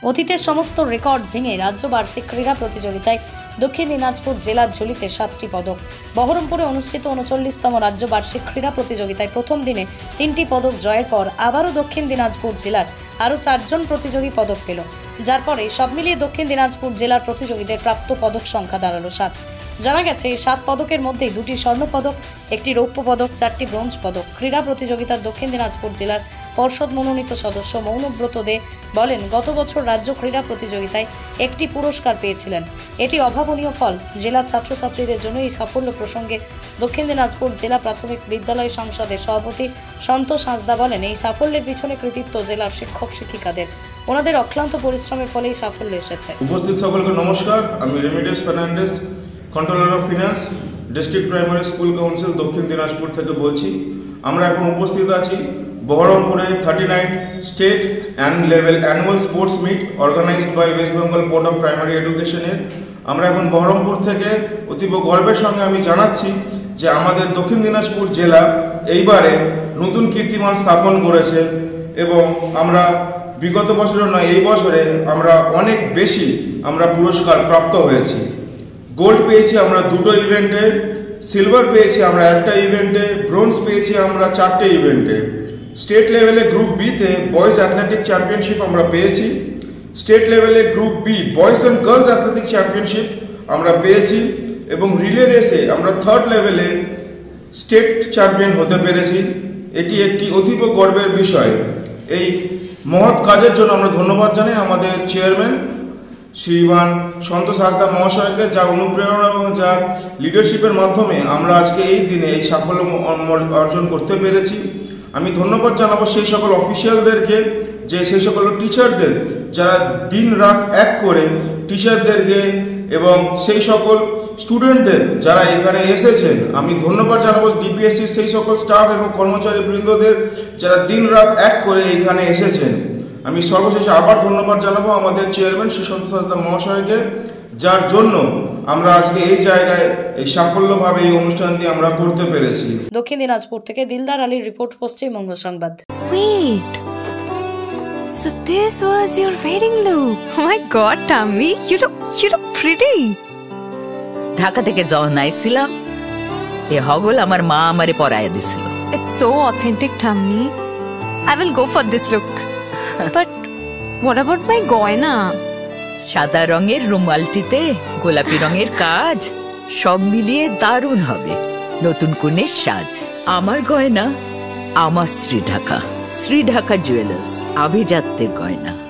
অতীতের সমস্ত রেকর্ড ভেঙে রাজ্য বার্ষিক ক্রীড়া প্রতিযোগিতায় দক্ষিণ দিনাজপুর জেলার ঝুলিতে 7টি পদক। বহরমপুরে অনুষ্ঠিত 39তম রাজ্য বার্ষিক ক্রীড়া প্রতিযোগিতায় প্রথম দিনে 3টি পদক জয়ের পর আবারও দক্ষিণ দিনাজপুর জেলার আরও 4 জন প্রতিযোগী পদক পেল, যার পরে সব মিলিয়ে দক্ষিণ দিনাজপুর জেলার প্রতিযোগীদের প্রাপ্ত পদক সংখ্যা দাঁড়ালো 7। জানা গেছে এই 7 পদকের মধ্যে 2টি স্বর্ণ পদক, 1টি রৌপ্য পদক, 4টি ব্রোঞ্জ পদক। ক্রীড়া প্রতিযোগিতার দক্ষিণ দিনাজপুর জেলার পর্ষদ মনোনীত সদস্য মৌনব্রত দে বলেন, গত বছর রাজ্য ক্রীড়া প্রতিযোগিতায় 1টি পুরস্কার পেয়েছিলেন। এটি অভাবনীয় ফল। জেলার ছাত্রছাত্রীদের জন্য এই সাফল্য প্রসঙ্গে দক্ষিণ দিনাজপুর জেলা প্রাথমিক বিদ্যালয় সংসদের সভাপতি সন্তোষ হাঁসদা বলেন, এই সাফল্যের পিছনে কৃতিত্ব জেলার শিক্ষক শিক্ষিকাদের। ওনাদের অক্লান্ত পরিশ্রমের ফলেই সাফল্য এসেছে। উপস্থিত সকলকে নমস্কার। আমি Remedios Fernandez, controller of finance, district primary school council Dakshin Dinajpur থেকে বলছি। আমরা এখন উপস্থিত আছি বহরমপুরে 39 state and level annual sports meet organised by West Bengal board of primary এডুকেশনের। আমরা এখন বহরমপুর থেকে অতীব গর্বের সঙ্গে আমি জানাচ্ছি যে আমাদের দক্ষিণ দিনাজপুর জেলা এইবারে নতুন কীর্তিমান স্থাপন করেছে এবং আমরা বিগত বছরে নয়, এই বছরে আমরা অনেক বেশি পুরস্কার প্রাপ্ত হয়েছি। গোল্ড পেয়েছি আমরা 2টো ইভেন্টে, সিলভার পেয়েছি আমরা 1টা ইভেন্টে, ব্রোঞ্জ পেয়েছি আমরা 4টে ইভেন্টে। স্টেট লেভেলে গ্রুপ বিতে বয়েজ অ্যাথলেটিক চ্যাম্পিয়নশিপ আমরা পেয়েছি। স্টেট লেভেলে group B boys and girls athletic championship আমরা পেয়েছি এবং রিলে রেসে আমরা 3rd লেভেলে স্টেট চ্যাম্পিয়ন হতে পেরেছি। এটি একটি অতীব গর্বের বিষয়। এই মহৎ কাজের জন্য আমরা ধন্যবাদ জানাই আমাদের চেয়ারম্যান শ্রীমান সন্তোষ হাঁসদা মহাশয়কে, যার অনুপ্রেরণা এবং যার লিডারশিপের মাধ্যমে আমরা আজকে এই দিনে এই সাফল্য অর্জন করতে পেরেছি। আমি ধন্যবাদ জানাবো সেই সকল অফিসিয়ালদেরকে, যে সেই সকল টিচারদের যারা দিন রাত এক করে টিচারদেরকে এবং সেই সকল স্টুডেন্টদের যারা এখানে এসেছেন। আমি ধন্যবাদ জানাবো ডিপিএসসির সেই সকল স্টাফ এবং কর্মচারী বৃন্দদের যারা দিন রাত এক করে এখানে এসেছেন। আমি সর্বশেষে আবার ধন্যবাদ জানাবো আমাদের চেয়ারম্যান শ্রী সন্তোষ হাঁসদা মহাশয়কে, যার জন্য আমরা আজকে এই জায়গায় এই সাফল্যভাবে এই অনুষ্ঠানটি আমরা করতে পেরেছি। দক্ষিণ দিনাজপুর থেকে দিলদার আলীর রিপোর্ট, পশ্চিমবঙ্গ সংবাদ। Wait, so this was your wedding look? Oh my God, Tammy, you look pretty. Dhaka থেকে যখন আইছিলাম এ হগল আমার মা আমারে পরাইয়া দিছিল। It's so authentic, Tammy. I will go for this look. But what about my goina? সাদা রঙের রুমালটিতে গোলাপি রঙের কাজ, সব মিলিয়ে দারুণ হবে নতুন কনের সাজ। আমার গয়না আমার শ্রী ঢাকা জুয়েলার্স, আভিজাত্যের গয়না।